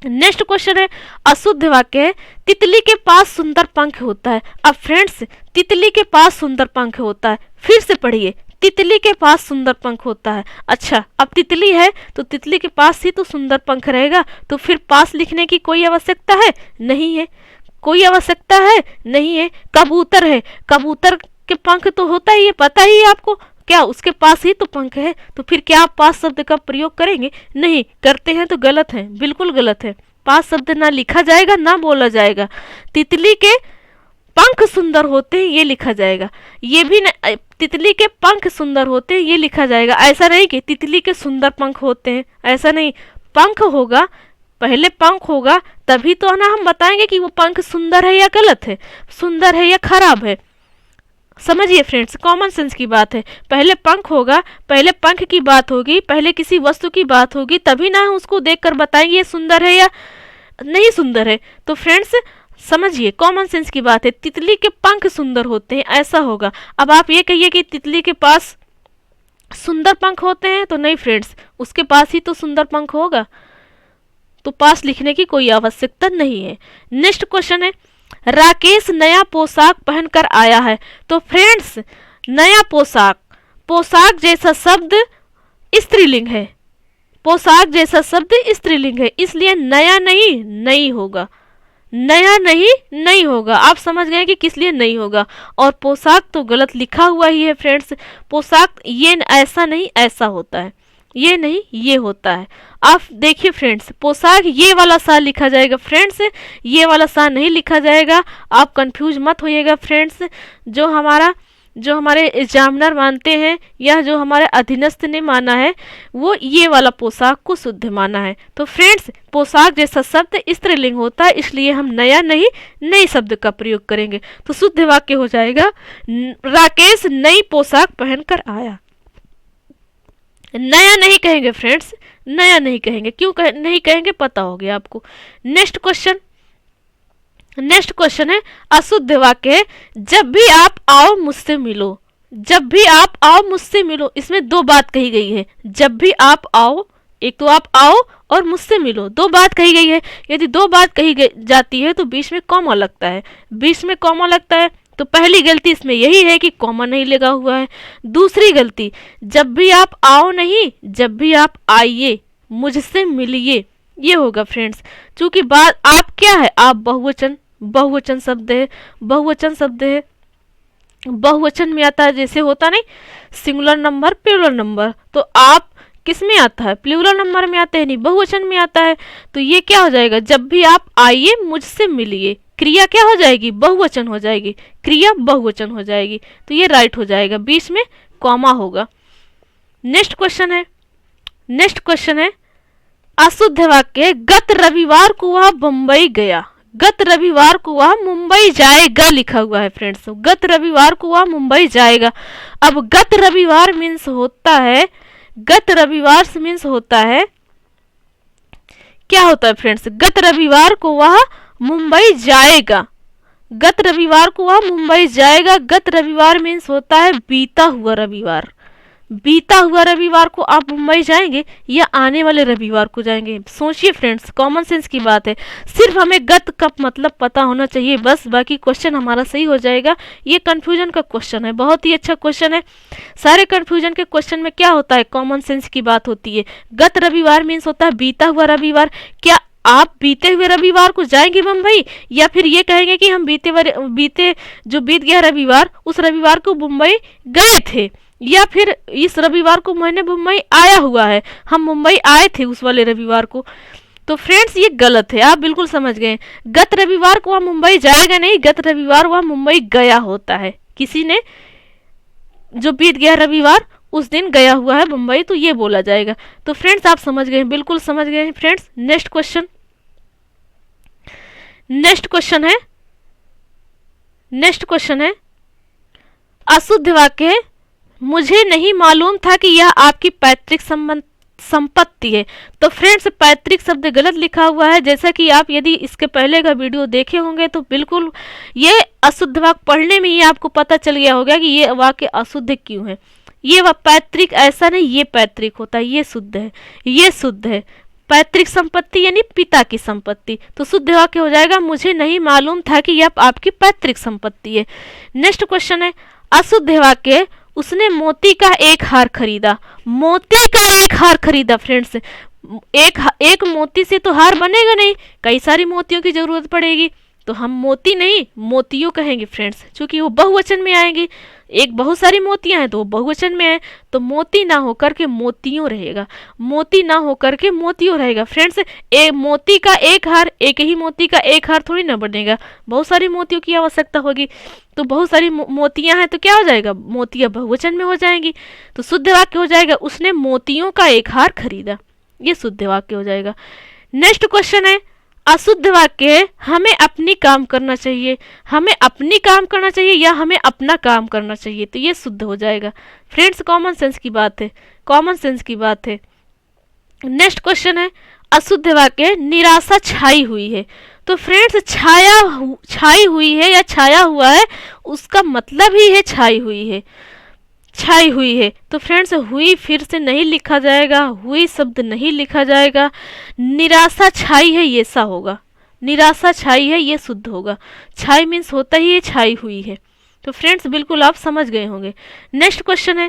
नेक्स्ट क्वेश्चन है अशुद्ध वाक्य है तितली के पास सुंदर पंख होता है। अब फ्रेंड्स तितली के पास सुंदर पंख होता है, फिर से पढ़िए, तितली के पास सुंदर पंख होता है। अच्छा अब तितली है तो तितली के पास ही तो सुंदर पंख रहेगा, तो फिर पास लिखने की कोई आवश्यकता है नहीं है, कोई आवश्यकता है नहीं है। कबूतर है, कबूतर के पंख तो होता ही है, पता ही है आपको, क्या उसके पास ही तो पंख है। तो फिर क्या आप पास शब्द का प्रयोग करेंगे? नहीं करते हैं तो गलत है, बिल्कुल गलत है। पास शब्द ना लिखा जाएगा ना बोला जाएगा। तितली के पंख सुंदर होते हैं ये लिखा जाएगा, ये भी न, तितली के पंख सुंदर होते हैं ये लिखा जाएगा। ऐसा नहीं कि तितली के सुंदर पंख होते हैं, ऐसा नहीं। पंख होगा, पहले पंख होगा तभी तो ना हम बताएंगे कि वो पंख सुंदर है या गलत है, सुंदर है या खराब है। समझिए फ्रेंड्स, कॉमन सेंस की बात है। पहले पंख होगा, पहले पंख की बात होगी, पहले किसी वस्तु की बात होगी, तभी ना हम उसको देखकर बताएंगे ये सुंदर है या नहीं सुंदर है। तो फ्रेंड्स समझिए, कॉमन सेंस की बात है। तितली के पंख सुंदर होते हैं ऐसा होगा। अब आप ये कहिए कि तितली के पास सुंदर पंख होते हैं, तो नहीं फ्रेंड्स, उसके पास ही तो सुंदर पंख होगा, तो पास लिखने की कोई आवश्यकता नहीं है। नेक्स्ट क्वेश्चन है राकेश नया पोशाक पहनकर आया है। तो फ्रेंड्स नया पोशाक, पोशाक जैसा शब्द स्त्रीलिंग है, पोशाक जैसा शब्द स्त्रीलिंग है, इसलिए नया नहीं नहीं होगा, नया नहीं होगा। आप समझ गए कि किस लिए नहीं होगा। और पोशाक तो गलत लिखा हुआ ही है फ्रेंड्स, पोशाक ये ऐसा नहीं ऐसा होता है, ये नहीं ये होता है। आप देखिए फ्रेंड्स, पोशाक ये वाला सा लिखा जाएगा फ्रेंड्स, ये वाला सा नहीं लिखा जाएगा। आप कंफ्यूज मत होइएगा फ्रेंड्स। जो हमारे एग्जामिनर मानते हैं या जो हमारे अधीनस्थ ने माना है वो ये वाला पोशाक को शुद्ध माना है। तो फ्रेंड्स पोशाक जैसा शब्द स्त्रीलिंग होता है, इसलिए हम नया नहीं नई शब्द का प्रयोग करेंगे। तो शुद्ध वाक्य हो जाएगा राकेश नई पोशाक पहनकर आया। नया नहीं कहेंगे फ्रेंड्स, नया नहीं कहेंगे। क्यों नहीं कहेंगे पता हो गया आपको। नेक्स्ट क्वेश्चन है अशुद्ध वाक्य है जब भी आप आओ मुझसे मिलो। जब भी आप आओ मुझसे मिलो, इसमें दो बात कही गई है। जब भी आप आओ, एक तो आप आओ और मुझसे मिलो, दो बात कही गई है। यदि दो बात कही जाती है तो बीच में कॉमा लगता है, बीच में कॉमा लगता है। तो पहली गलती इसमें यही है कि कॉमा नहीं लगा हुआ है। दूसरी गलती, जब भी आप आओ नहीं, जब भी आप आइए, मुझसे मिलिए, ये होगा फ्रेंड्स। क्योंकि बात आप क्या है, आप बहुवचन शब्द है, बहुवचन शब्द है। बहुवचन में आता है जैसे होता नहीं सिंगुलर नंबर प्लूरल नंबर, तो आप किस में आता है, प्लूरल नंबर में आता है, नहीं बहुवचन में आता है। तो ये क्या हो जाएगा, जब भी आप आइए मुझसे मिलिए, क्रिया क्या हो जाएगी, बहुवचन हो जाएगी, क्रिया बहुवचन हो जाएगी। तो ये राइट हो जाएगा, बीच में कॉमा होगा। नेक्स्ट क्वेश्चन है अशुद्ध वाक्य, गत रविवार को वह बम्बई गया। गत रविवार को वह मुंबई जाएगा लिखा हुआ है फ्रेंड्स, गत रविवार को वह मुंबई जाएगा। अब गत रविवार मीन्स होता है, गत रविवार से मीन्स होता है, क्या होता है फ्रेंड्स, गत रविवार को वह मुंबई जाएगा। गत रविवार को वह मुंबई जाएगा। गत रविवार मीन्स होता है बीता हुआ रविवार। बीता हुआ रविवार को आप मुंबई जाएंगे या आने वाले रविवार को जाएंगे, सोचिए फ्रेंड्स, कॉमन सेंस की बात है। सिर्फ हमें गत का मतलब पता होना चाहिए बस, बाकी क्वेश्चन हमारा सही हो जाएगा। ये कंफ्यूजन का क्वेश्चन है, बहुत ही अच्छा क्वेश्चन है। सारे कंफ्यूजन के क्वेश्चन में क्या होता है, कॉमन सेंस की बात होती है। गत रविवार मीन्स होता है बीता हुआ रविवार। क्या आप बीते हुए रविवार को जाएंगे मुंबई, या फिर ये कहेंगे कि हम बीते जो बीत गया रविवार, उस रविवार को मुंबई गए थे, या फिर इस रविवार को मैंने मुंबई आया हुआ है, हम मुंबई आए थे उस वाले रविवार को। तो फ्रेंड्स ये गलत है, आप बिल्कुल समझ गए। गत रविवार को वह मुंबई जाएगा नहीं, गत रविवार वह मुंबई गया होता है। किसी ने जो बीत गया रविवार उस दिन गया हुआ है मुंबई, तो ये बोला जाएगा। तो फ्रेंड्स आप समझ गए, बिल्कुल समझ गए हैं फ्रेंड्स। नेक्स्ट क्वेश्चन है अशुद्ध वाक्य, मुझे नहीं मालूम था कि यह आपकी पैतृक संपत्ति है। तो फ्रेंड्स पैतृक शब्द गलत लिखा हुआ है, जैसा कि आप यदि इसके पहले का वीडियो देखे होंगे तो बिल्कुल ये अशुद्ध वाक्य पढ़ने में ही आपको पता चल गया होगा कि ये वाक्य अशुद्ध क्यों है। ये पैतृक ऐसा नहीं, ये पैतृक होता है, ये शुद्ध है, ये शुद्ध है। पैतृक संपत्ति यानी पिता की संपत्ति। तो शुद्ध वाक्य हो जाएगा, मुझे नहीं मालूम था कि यह आपकी पैतृक संपत्ति है। नेक्स्ट क्वेश्चन है अशुद्ध वाक्य, उसने मोती का एक हार खरीदा। मोती का एक हार खरीदा फ्रेंड्स, एक मोती से तो हार बनेगा नहीं, कई सारी मोतियों की जरूरत पड़ेगी। तो हम मोती नहीं मोतियों कहेंगे फ्रेंड्स, क्योंकि वो बहुवचन में आएंगी। एक बहुत सारी मोतियां हैं तो वो बहुवचन में है, तो मोती ना होकर के मोतियों रहेगा, मोती ना होकर के मोतियों रहेगा फ्रेंड्स। मोती का एक हार, एक ही मोती का एक हार थोड़ी ना बनेगा, बहुत सारी मोतियों की आवश्यकता होगी। तो बहुत सारी मोतियां हैं तो क्या हो जाएगा, मोतियां बहुवचन में हो जाएंगी। तो शुद्ध वाक्य हो जाएगा, उसने मोतियों का एक हार खरीदा, ये शुद्ध वाक्य हो जाएगा। नेक्स्ट क्वेश्चन है अशुद्ध वाक्य, हमें अपनी काम करना चाहिए। हमें अपनी काम करना चाहिए या हमें अपना काम करना चाहिए, तो ये शुद्ध हो जाएगा फ्रेंड्स। कॉमन सेंस की बात है, कॉमन सेंस की बात है। नेक्स्ट क्वेश्चन है अशुद्ध वाक्य, निराशा छाई हुई है। तो फ्रेंड्स छाई हुई है या छाया हुआ है, उसका मतलब ही है छाई हुई है, छाई हुई है। तो फ्रेंड्स हुई फिर से नहीं लिखा जाएगा, हुई शब्द नहीं लिखा जाएगा। निराशा छाई है ये सा होगा, निराशा छाई है ये शुद्ध होगा। छाई मीन्स होता ही है छाई हुई है। तो फ्रेंड्स बिल्कुल आप समझ गए होंगे। नेक्स्ट क्वेश्चन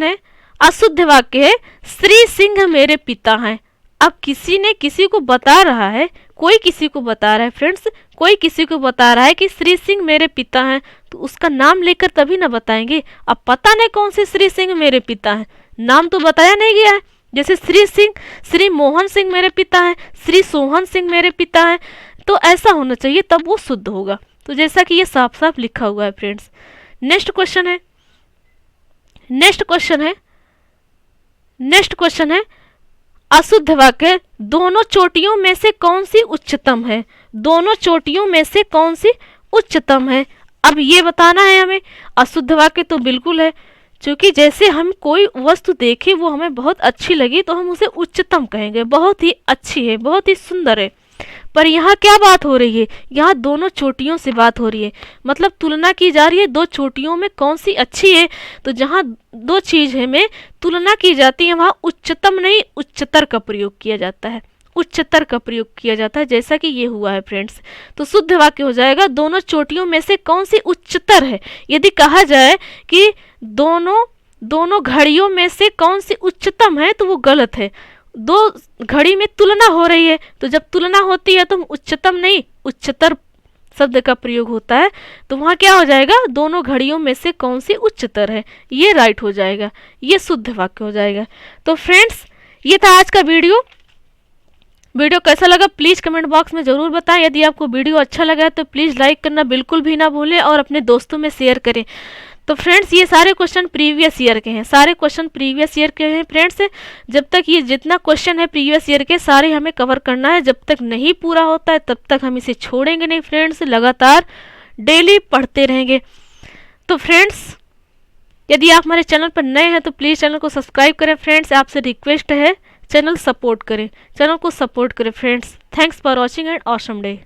है अशुद्ध वाक्य है, श्री सिंह मेरे पिता हैं। अब किसी ने किसी को बता रहा है, कोई किसी को बता रहा है फ्रेंड्स, कोई किसी को बता रहा है कि श्री सिंह मेरे पिता हैं, तो उसका नाम लेकर तभी ना बताएंगे। अब पता नहीं कौन से श्री सिंह मेरे पिता हैं, नाम तो बताया नहीं गया है। जैसे श्री सिंह, श्री मोहन सिंह मेरे पिता हैं, श्री सोहन सिंह मेरे पिता हैं, तो ऐसा होना चाहिए तब वो शुद्ध होगा। तो जैसा कि ये साफ साफ लिखा हुआ है फ्रेंड्स। नेक्स्ट क्वेश्चन है अशुद्ध वाक्य, दोनों चोटियों में से कौन सी उच्चतम है। दोनों चोटियों में से कौन सी उच्चतम है, अब ये बताना है हमें। अशुद्ध वाक्य तो बिल्कुल है, क्योंकि जैसे हम कोई वस्तु देखें वो हमें बहुत अच्छी लगी तो हम उसे उच्चतम कहेंगे, बहुत ही अच्छी है, बहुत ही सुंदर है। पर यहाँ क्या बात हो रही है, यहाँ दोनों चोटियों से बात हो रही है, मतलब तुलना की जा रही है दो चोटियों में कौन सी अच्छी है। तो जहाँ दो चीज़ में तुलना की जाती है वहाँ उच्चतम नहीं उच्चतर का प्रयोग किया जाता है, उच्चतर का प्रयोग किया जाता है, जैसा कि ये हुआ है फ्रेंड्स। तो शुद्ध वाक्य हो जाएगा, दोनों चोटियों में से कौन सी उच्चतर है। यदि कहा जाए कि दोनों घड़ियों में से कौन सी उच्चतम है तो वो गलत है। दो घड़ी में तुलना हो रही है, तो जब तुलना होती है तो हम उच्चतम नहीं उच्चतर शब्द का प्रयोग होता है, तो वहाँ क्या हो जाएगा, दोनों घड़ियों में से कौन सी उच्चतर है, ये राइट हो जाएगा, ये शुद्ध वाक्य हो जाएगा। तो फ्रेंड्स ये था आज का वीडियो। वीडियो कैसा लगा प्लीज़ कमेंट बॉक्स में ज़रूर बताएं। यदि आपको वीडियो अच्छा लगा है तो प्लीज़ लाइक करना बिल्कुल भी ना भूलें और अपने दोस्तों में शेयर करें। तो फ्रेंड्स ये सारे क्वेश्चन प्रीवियस ईयर के हैं, सारे क्वेश्चन प्रीवियस ईयर के हैं फ्रेंड्स। जब तक ये जितना क्वेश्चन है प्रीवियस ईयर के सारे हमें कवर करना है, जब तक नहीं पूरा होता है तब तक हम इसे छोड़ेंगे नहीं फ्रेंड्स, लगातार डेली पढ़ते रहेंगे। तो फ्रेंड्स यदि आप हमारे चैनल पर नए हैं तो प्लीज़ चैनल को सब्सक्राइब करें फ्रेंड्स, आपसे रिक्वेस्ट है चैनल सपोर्ट करें, चैनल को सपोर्ट करें friends. Thanks for watching and awesome day.